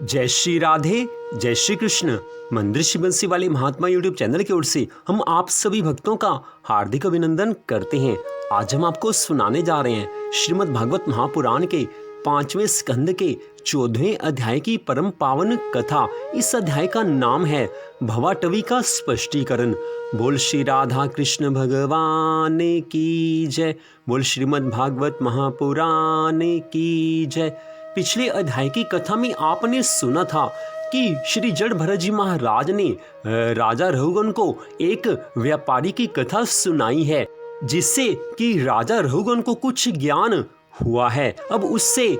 जय श्री राधे, जय श्री कृष्ण। मंदिर श्री बंसी वाले महात्मा यूट्यूब चैनल की ओर से हम आप सभी भक्तों का हार्दिक अभिनंदन करते हैं। आज हम आपको सुनाने जा रहे हैं श्रीमद् भागवत महापुराण के 5वें स्कंद के 14वें अध्याय की परम पावन कथा। इस अध्याय का नाम है भवाटवी का स्पष्टीकरण। बोल श्री राधा कृष्ण भगवान की जय। बोल श्रीमद् भागवत महापुराण की जय। पिछले अध्याय की कथा में आपने सुना था कि श्री जड़ भरत जी महाराज ने राजा रघुगण को एक व्यापारी की कथा सुनाई है, जिससे कि राजा रघुगण को कुछ ज्ञान हुआ है। अब उससे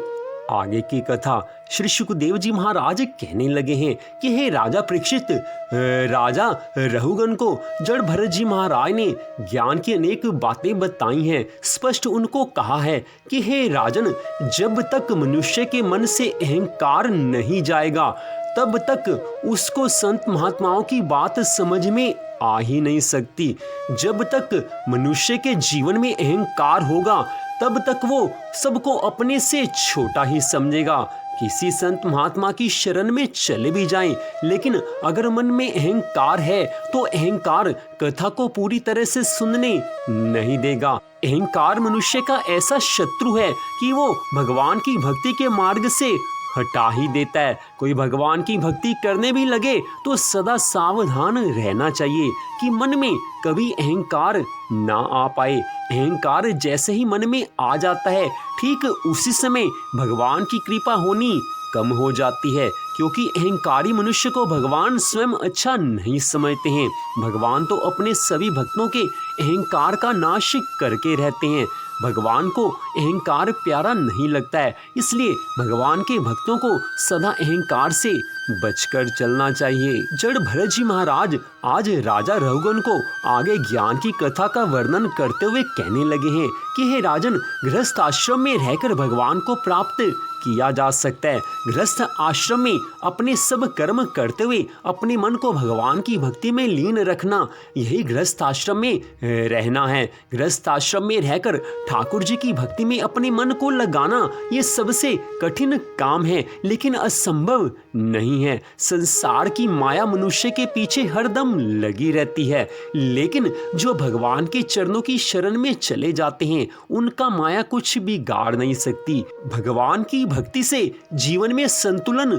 आगे की कथा श्री सुखदेव जी महाराज कहने लगे हैं कि हे राजा परीक्षित, राजा रघुगण को जड़ भरत जी महाराज ने ज्ञान की अनेक बातें बताई हैं। स्पष्ट उनको कहा है कि हे राजन, जब तक मनुष्य के मन से अहंकार नहीं जाएगा तब तक उसको संत महात्माओं की बात समझ में आ ही नहीं सकती। जब तक मनुष्य के जीवन में अहंकार होगा तब तक वो सबको अपने से छोटा ही समझेगा। किसी संत महात्मा की शरण में चले भी जाएं, लेकिन अगर मन में अहंकार है तो अहंकार कथा को पूरी तरह से सुनने नहीं देगा। अहंकार मनुष्य का ऐसा शत्रु है कि वो भगवान की भक्ति के मार्ग से हटा ही देता है। कोई भगवान की भक्ति करने भी लगे तो सदा सावधान रहना चाहिए कि मन में कभी अहंकार ना आ पाए। अहंकार जैसे ही मन में आ जाता है, ठीक उसी समय भगवान की कृपा होनी कम हो जाती है, क्योंकि अहंकारी मनुष्य को भगवान स्वयं अच्छा नहीं समझते हैं। भगवान तो अपने सभी भक्तों के अहंकार का नाश करके रहते हैं। भगवान को अहंकार प्यारा नहीं लगता है, इसलिए भगवान के भक्तों को सदा अहंकार से बचकर चलना चाहिए। जड़ भरत जी महाराज आज राजा रघुगण को आगे ज्ञान की कथा का वर्णन करते हुए कहने लगे हैं कि हे राजन, गृहस्थ आश्रम में रहकर भगवान को प्राप्त किया जा सकता है। गृहस्थ आश्रम में अपने सब कर्म करते हुए अपने मन को भगवान की भक्ति में लीन रखना, यही गृहस्थ आश्रम में रहना है। गृहस्थ आश्रम में रहकर ठाकुर जी की भक्ति में अपने मन को लगाना ये सबसे कठिन काम है, लेकिन असंभव नहीं है। संसार की माया मनुष्य के पीछे हरदम लगी रहती है, लेकिन जो भगवान के चरणों की शरण में चले जाते हैं उनका माया कुछ बिगाड़ नहीं सकती। भगवान की भक्ति से जीवन में संतुलन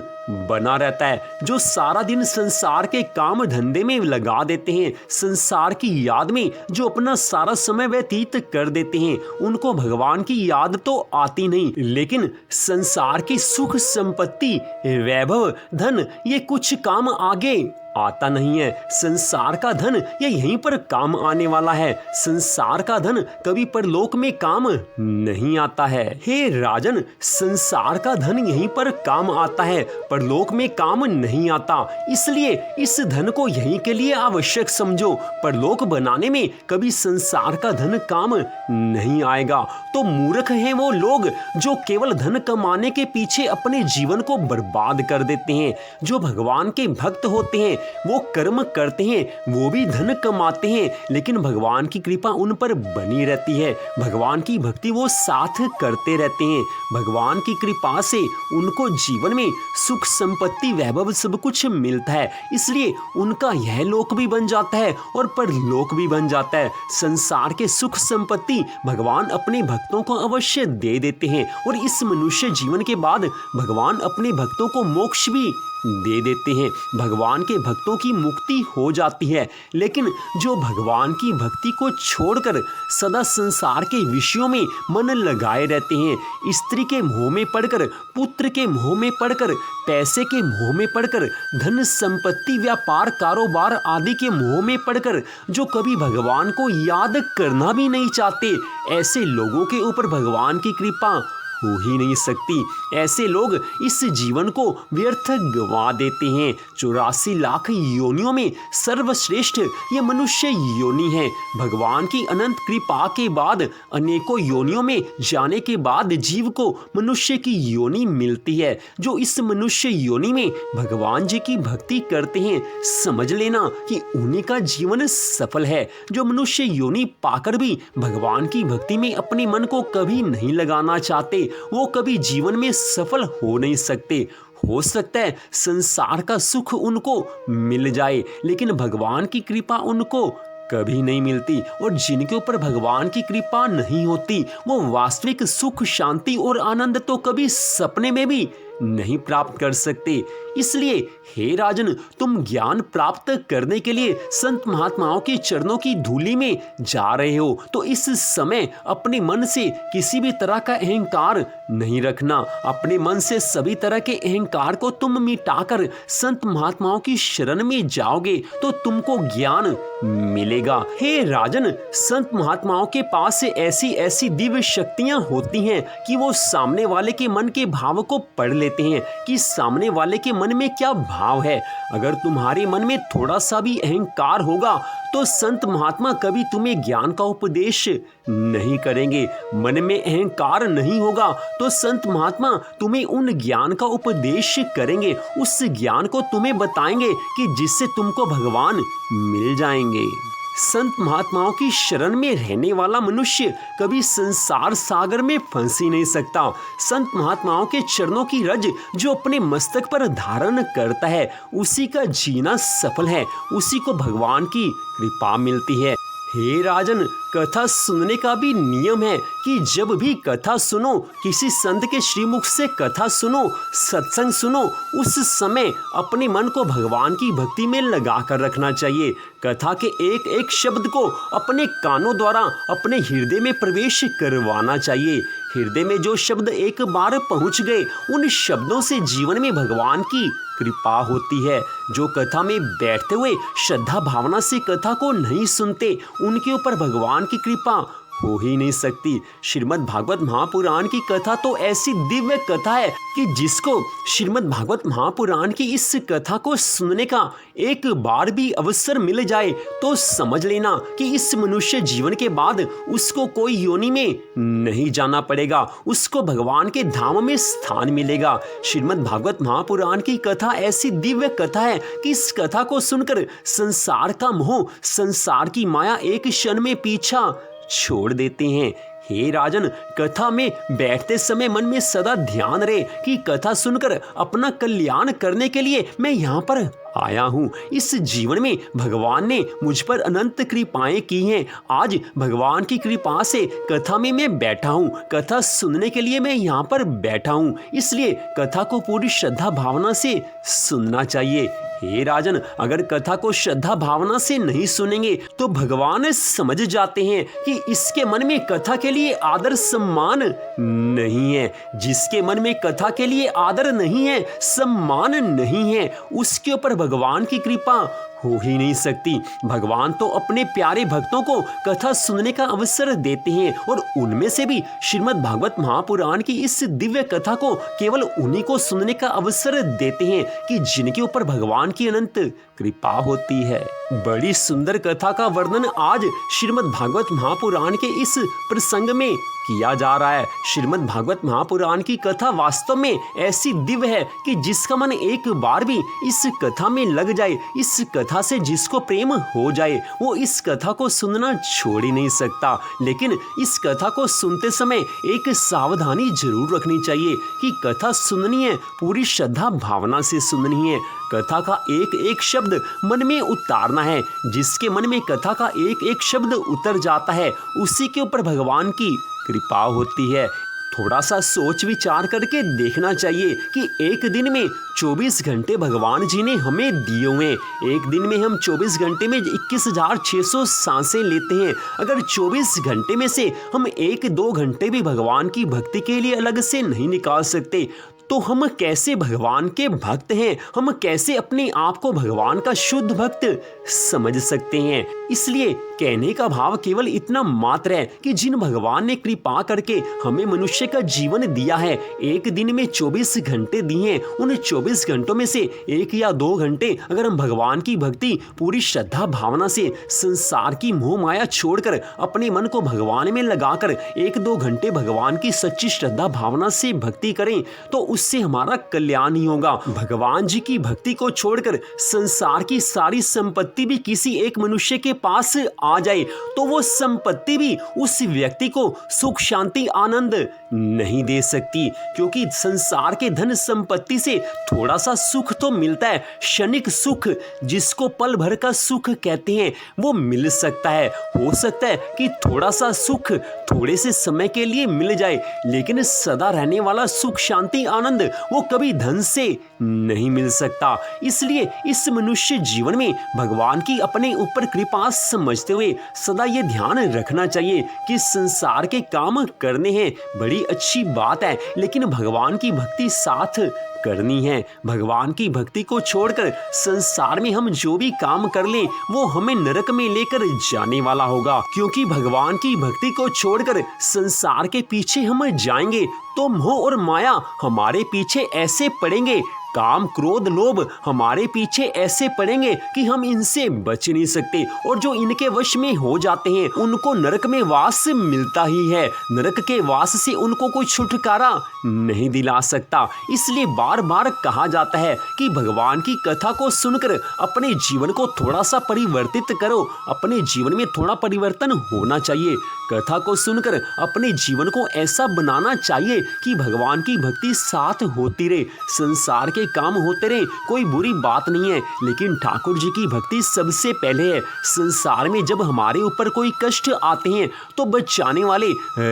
बना रहता है। जो सारा दिन संसार के काम धंधे में लगा देते हैं, संसार की याद में जो अपना सारा समय व्यतीत कर देते हैं, उनको भगवान की याद तो आती नहीं, लेकिन संसार की सुख संपत्ति, वैभव, धन ये कुछ काम आगे आता नहीं है। संसार का धन ये यहीं पर काम आने वाला है। संसार का धन कभी परलोक में काम नहीं आता है। हे राजन, संसार का धन यहीं पर काम आता है, परलोक में काम नहीं आता। इसलिए इस धन को यहीं के लिए आवश्यक समझो। परलोक बनाने में कभी संसार का धन काम नहीं आएगा। तो मूर्ख हैं वो लोग जो केवल धन कमाने के पीछे अपने जीवन को बर्बाद कर देते हैं। जो भगवान के भक्त होते हैं वो कर्म करते हैं, वो भी धन कमाते हैं, लेकिन भगवान की कृपा उन पर बनी रहती है। भगवान की भक्ति वो साथ करते रहते हैं। भगवान की कृपा से उनको जीवन में सुख संपत्ति, वैभव सब कुछ मिलता है। इसलिए उनका यह लोक भी बन जाता है और परलोक भी बन जाता है। संसार के सुख संपत्ति भगवान अपने भक्तों को अवश्य दे देते हैं, और इस मनुष्य जीवन के बाद भगवान अपने भक्तों को मोक्ष भी दे देते हैं। भगवान के भक्तों की मुक्ति हो जाती है। लेकिन जो भगवान की भक्ति को छोड़कर सदा संसार के विषयों में मन लगाए रहते हैं, स्त्री के मोह में पड़कर, पुत्र के मोह में पड़कर, पैसे के मोह में पड़कर, धन संपत्ति, व्यापार, कारोबार आदि के मोह में पड़कर, जो कभी भगवान को याद करना भी नहीं चाहते, ऐसे लोगों के ऊपर भगवान की कृपा हो ही नहीं सकती। ऐसे लोग इस जीवन को व्यर्थ गंवा देते हैं। 84 लाख योनियों में सर्वश्रेष्ठ ये मनुष्य योनि है। भगवान की अनंत कृपा के बाद अनेकों योनियों में जाने के बाद जीव को मनुष्य की योनि मिलती है। जो इस मनुष्य योनि में भगवान जी की भक्ति करते हैं, समझ लेना कि उन्हीं का जीवन सफल है। जो मनुष्य योनि पाकर भी भगवान की भक्ति में अपने मन को कभी नहीं लगाना चाहते, वो कभी जीवन में सफल हो नहीं सकते। हो सकता है संसार का सुख उनको मिल जाए, लेकिन भगवान की कृपा उनको कभी नहीं मिलती। और जिनके ऊपर भगवान की कृपा नहीं होती वो वास्तविक सुख, शांति और आनंद तो कभी सपने में भी नहीं प्राप्त कर सकते। इसलिए हे राजन, तुम ज्ञान प्राप्त करने के लिए संत महात्माओं के चरणों की धूलि में जा रहे हो, तो इस समय अपने मन से किसी भी तरह का अहंकार नहीं रखना। अपने मन से सभी तरह के अहंकार को तुम मिटाकर संत महात्माओं की शरण में जाओगे तो तुमको ज्ञान मिलेगा। हे राजन, संत महात्माओं के पास से ऐसी ऐसी दिव्य शक्तियां होती हैं कि वो सामने वाले के मन के भाव को पढ़ लेते हैं कि सामने वाले के मन में क्या भाव है। अगर तुम्हारे मन में थोड़ा सा भी अहंकार होगा तो संत महात्मा कभी तुम्हें ज्ञान का उपदेश नहीं करेंगे। मन में अहंकार नहीं होगा तो संत महात्मा तुम्हें उन ज्ञान का उपदेश करेंगे, उस ज्ञान को तुम्हें बताएंगे कि जिससे तुमको भगवान मिल जाएंगे। संत महात्माओं की शरण में रहने वाला मनुष्य कभी संसार सागर में फंस ही नहीं सकता। संत महात्माओं के चरणों की रज जो अपने मस्तक पर धारण करता है उसी का जीना सफल है, उसी को भगवान की कृपा मिलती है। हे राजन, कथा सुनने का भी नियम है कि जब भी कथा सुनो, किसी संत के श्रीमुख से कथा सुनो, सत्संग सुनो, उस समय अपने मन को भगवान की भक्ति में लगा कर रखना चाहिए। कथा के एक एक शब्द को अपने कानों द्वारा अपने हृदय में प्रवेश करवाना चाहिए। हृदय में जो शब्द एक बार पहुंच गए, उन शब्दों से जीवन में भगवान की कृपा होती है। जो कथा में बैठते हुए श्रद्धा भावना से कथा को नहीं सुनते, उनके ऊपर भगवान की कृपा हो ही नहीं सकती। श्रीमद् भागवत महापुराण की कथा तो ऐसी दिव्य कथा है कि जिसको श्रीमद् भागवत महापुराण की इस कथा को सुनने का एक बार भी अवसर मिल जाए तो समझ लेना कि इस मनुष्य जीवन के बाद उसको कोई योनि में नहीं जाना पड़ेगा, उसको भगवान के धाम में स्थान मिलेगा। श्रीमद् भागवत महापुराण की कथा ऐसी दिव्य कथा है कि इस कथा को सुनकर संसार का मोह, संसार की माया एक क्षण में पीछा छोड़ देते हैं। हे राजन, कथा में बैठते समय मन में सदा ध्यान रहे कि कथा सुनकर अपना कल्याण करने के लिए मैं यहाँ पर आया हूँ। इस जीवन में भगवान ने मुझ पर अनंत कृपाएं की हैं। आज भगवान की कृपा से कथा में मैं बैठा हूँ, कथा सुनने के लिए मैं यहाँ पर बैठा हूँ, इसलिए कथा को पूरी श्रद्धा भावना से सुनना चाहिए। हे राजन, अगर कथा को श्रद्धा भावना से नहीं सुनेंगे तो भगवान समझ जाते हैं कि इसके मन में कथा के लिए आदर सम्मान नहीं है। जिसके मन में कथा के लिए आदर नहीं है, सम्मान नहीं है, उसके ऊपर भगवान की कृपा हो ही नहीं सकती। भगवान तो अपने प्यारे भक्तों को कथा सुनने का अवसर देते हैं और उनमें से भी श्रीमद् भागवत महापुराण की इस दिव्य कथा को केवल उन्हीं को सुनने का अवसर देते हैं कि जिनके ऊपर भगवान की अनंत कृपा होती है। बड़ी सुंदर कथा का वर्णन आज श्रीमद् भागवत महापुराण के इस प्रसंग में किया जा रहा है। श्रीमद् भागवत महापुराण की कथा वास्तव में ऐसी दिव्य है कि जिसका मन एक बार भी इस कथा में लग जाए, इस कथा से जिसको प्रेम हो जाए, वो इस कथा को सुनना छोड़ ही नहीं सकता। लेकिन इस कथा को सुनते समय एक सावधानी जरूर रखनी चाहिए कि कथा सुननी है, पूरी श्रद्धा भावना से सुननी है। कथा का एक एक शब्द मन में उतारना है। जिसके मन में कथा का एक एक शब्द उतर जाता है, उसी के ऊपर भगवान की कृपा होती है। थोड़ा सा सोच विचार करके देखना चाहिए कि एक दिन में 24 घंटे भगवान जी ने हमें दिए हुए। एक दिन में हम 24 घंटे में 21,600 सांसें लेते हैं। अगर 24 घंटे में से हम 1-2 घंटे भी भगवान की भक्ति के लिए अलग से नहीं निकाल सकते तो हम कैसे भगवान के भक्त हैं? हम कैसे अपने आप को भगवान का शुद्ध भक्त समझ सकते हैं? इसलिए कहने का भाव केवल इतना मात्र है कि जिन भगवान ने कृपा करके हमें मनुष्य का जीवन दिया है, एक दिन में 24 घंटे दिए, उन 24 घंटों में से 1 या 2 घंटे अगर हम भगवान की भक्ति पूरी श्रद्धा भावना से, संसार की मोह माया छोड़कर अपने मन को भगवान में लगाकर 1-2 घंटे भगवान की सच्ची श्रद्धा भावना से भक्ति करें तो उससे हमारा कल्याण ही होगा। भगवान जी की भक्ति को छोड़कर संसार की सारी संपत्ति भी किसी एक मनुष्य के पास आ जाए तो वो संपत्ति भी उस व्यक्ति को सुख शांति आनंद नहीं दे सकती, क्योंकि संसार के धन संपत्ति से थोड़ा सा सुख तो मिलता है, क्षणिक सुख जिसको पल भर का सुख कहते हैं, वो मिल सकता है। हो सकता है कि थोड़ा सा सुख थोड़े से समय के लिए मिल जाए, लेकिन सदा रहने वाला सुख, शांति, आनंद वो कभी धन से नहीं मिल सकता। इसलिए इस मनुष्य जीवन में भगवान की अपने ऊपर कृपा समझते हुए सदा ये ध्यान रखना चाहिए कि संसार के काम करने हैं, बड़ी अच्छी बात है, लेकिन भगवान की भक्ति साथ करनी है। भगवान की भक्ति को छोड़कर संसार में हम जो भी काम कर लें वो हमें नरक में लेकर जाने वाला होगा, क्योंकि भगवान की भक्ति को छोड़कर संसार के पीछे हम जाएंगे तो मोह और माया हमारे पीछे ऐसे पड़ेंगे, काम, क्रोध, लोभ हमारे पीछे ऐसे पड़ेंगे कि हम इनसे बच नहीं सकते, और जो इनके वश में हो जाते हैं उनको नरक में वास मिलता ही है। नरक के वास से उनको कोई छुटकारा नहीं दिला सकता। इसलिए बार बार कहा जाता है कि भगवान की कथा को सुनकर अपने जीवन को थोड़ा सा परिवर्तित करो, अपने जीवन में थोड़ा परिवर्तन होना चाहिए। कथा को सुनकर अपने जीवन को ऐसा बनाना चाहिए कि भगवान की भक्ति साथ होती रहे, संसार के काम होते रहे, कोई बुरी बात नहीं है, लेकिन ठाकुर जी की भक्ति सबसे पहले है। संसार में जब हमारे ऊपर कोई कष्ट आते हैं तो बचाने वाले,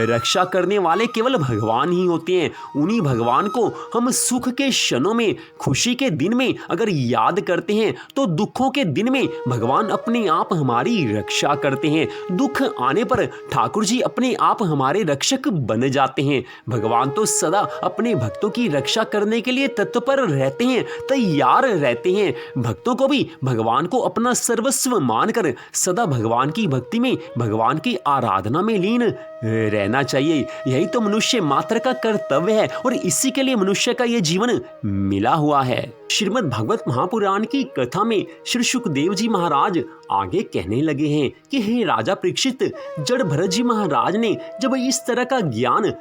रक्षा करने वाले केवल भगवान ही होते हैं। उन्हीं भगवान को हम सुख के क्षणों में, खुशी के दिन में अगर याद करते हैं तो दुखों के दिन में भगवान अपने आप हमारी रक्षा करते हैं। दुख आने पर ठाकुर जी अपने आप हमारे रक्षक बन जाते हैं। भगवान तो सदा अपने भक्तों की रक्षा करने के लिए तत्पर रहते हैं, तैयार रहते हैं। भक्तों को भी भगवान को अपना सर्वस्व मानकर सदा भगवान की भक्ति में, भगवान की आराधना में लीन रहना चाहिए। यही तो मनुष्य मात्र का कर्तव्य है और इसी के लिए मनुष्य का यह जीवन मिला हुआ है। श्रीमद् भागवत महापुराण की कथा में श्री सुखदेव जी महाराज आगे कहने लगे हैं कि हे राजा परीक्षित, जड़ भरत जी महाराज ने जब इस तरह का ज्ञान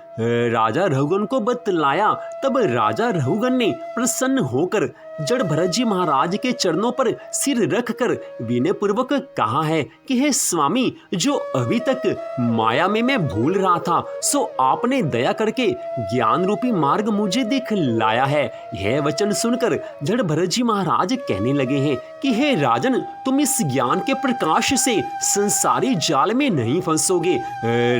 राजा रघुगण को बतलाया, तब राजा रघुगण ने प्रसन्न होकर जड़ भरत जी महाराज के चरणों पर सिर रखकर विनय पूर्वक कहा है कि हे स्वामी, जो अभी तक माया में मैं भूल रहा था, सो आपने दया करके ज्ञान रूपी मार्ग मुझे दिखलाया है। यह वचन सुनकर जड़ भरत जी महाराज कहने लगे हैं कि हे राजन, तुम इस ज्ञान के प्रकाश से संसारी जाल में नहीं फंसोगे।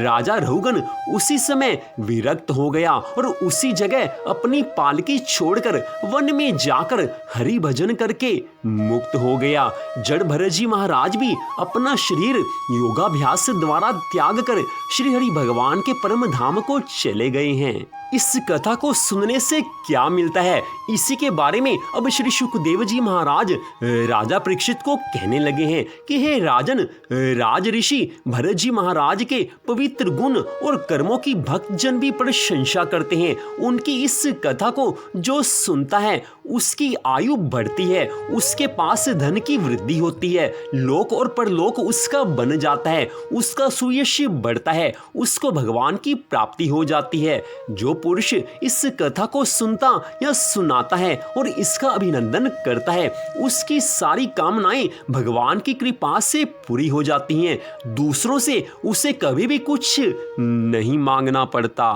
राजा रघुगण उसी समय विरक्त हो गया और उसी जगह अपनी पालकी छोड़कर वन में जाकर हरि भजन करके मुक्त हो गया। जड़ भरत जी महाराज भी अपना शरीर योगाभ्यास द्वारा त्याग कर श्री हरि भगवान के परम धाम को चले गए हैं। इस कथा को सुनने से क्या मिलता है, इसी के बारे में अब श्री सुखदेव जी महाराज राजा परीक्षित को कहने लगे हैं कि हे राजन, राज ऋषि भरत जी महाराज के पवित्र गुण और कर्मों की भक्तजन भी प्रशंसा करते हैं। उनकी इस कथा को जो सुनता है उसकी आयु बढ़ती है, उसके पास धन की वृद्धि होती है, लोक और परलोक उसका बन जाता है, उसका सुयश बढ़ता है, उसको भगवान की प्राप्ति हो जाती है। जो पुरुष इस कथा को सुनता या सुनाता है और इसका अभिनंदन करता है, उसकी सारी कामनाएं भगवान की कृपा से पूरी हो जाती हैं। दूसरों से उसे कभी भी कुछ नहीं मांगना पड़ता।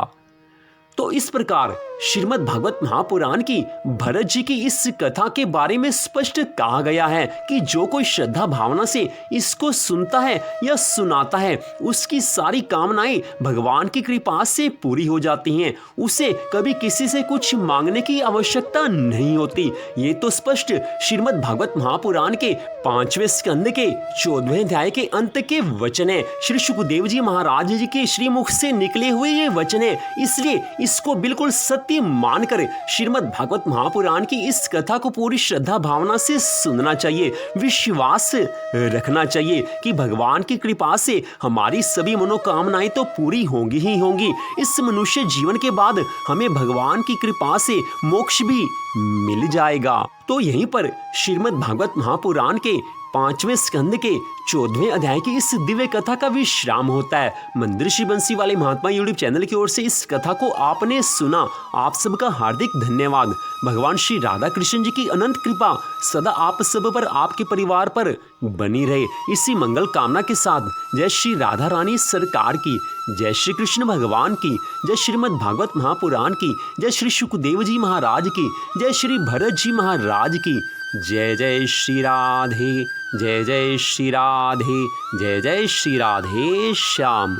तो इस प्रकार श्रीमद् भागवत महापुराण की भरत जी की इस कथा के बारे में स्पष्ट कहा गया है कि जो कोई श्रद्धा भावना से इसको सुनता है या सुनाता है, उसकी सारी कामनाएं भगवान की कृपा से पूरी हो जाती हैं। उसे कभी किसी से कुछ मांगने की आवश्यकता नहीं होती। ये तो स्पष्ट श्रीमद् भागवत महापुराण के 5वें स्कंद के 14वें अध्याय के अंत के वचन है। श्री सुखदेव जी महाराज जी के श्रीमुख से निकले हुए ये वचन है, इसलिए इसको बिल्कुल सत्य मानकर श्रीमद् भागवत महापुराण की इस कथा को पूरी श्रद्धा भावना से सुनना चाहिए। विश्वास रखना चाहिए कि भगवान की कृपा से हमारी सभी मनोकामनाएं तो पूरी होंगी ही होंगी। इस मनुष्य जीवन के बाद हमें भगवान की कृपा से मोक्ष भी मिल जाएगा। तो यहीं पर श्रीमद् भागवत महापुराण के 5वें स्कंद के 14वें अध्याय की इस दिव्य कथा का विश्राम होता है। मंदिर श्री बंसी वाले महात्मा यूट्यूब चैनल की ओर से इस कथा को आपने सुना, आप सबका हार्दिक धन्यवाद। भगवान श्री राधा कृष्ण जी की अनंत कृपा सदा आप सब पर, आपके परिवार पर बनी रहे। इसी मंगल कामना के साथ जय श्री राधा रानी सरकार की, जय श्री कृष्ण भगवान की, जय श्रीमद् भागवत महापुराण की, जय श्री सुखदेव जी महाराज की, जय श्री भरत जी महाराज की। जय जय श्री राधे, जय जय श्री राधे, जय जय श्री राधे श्याम।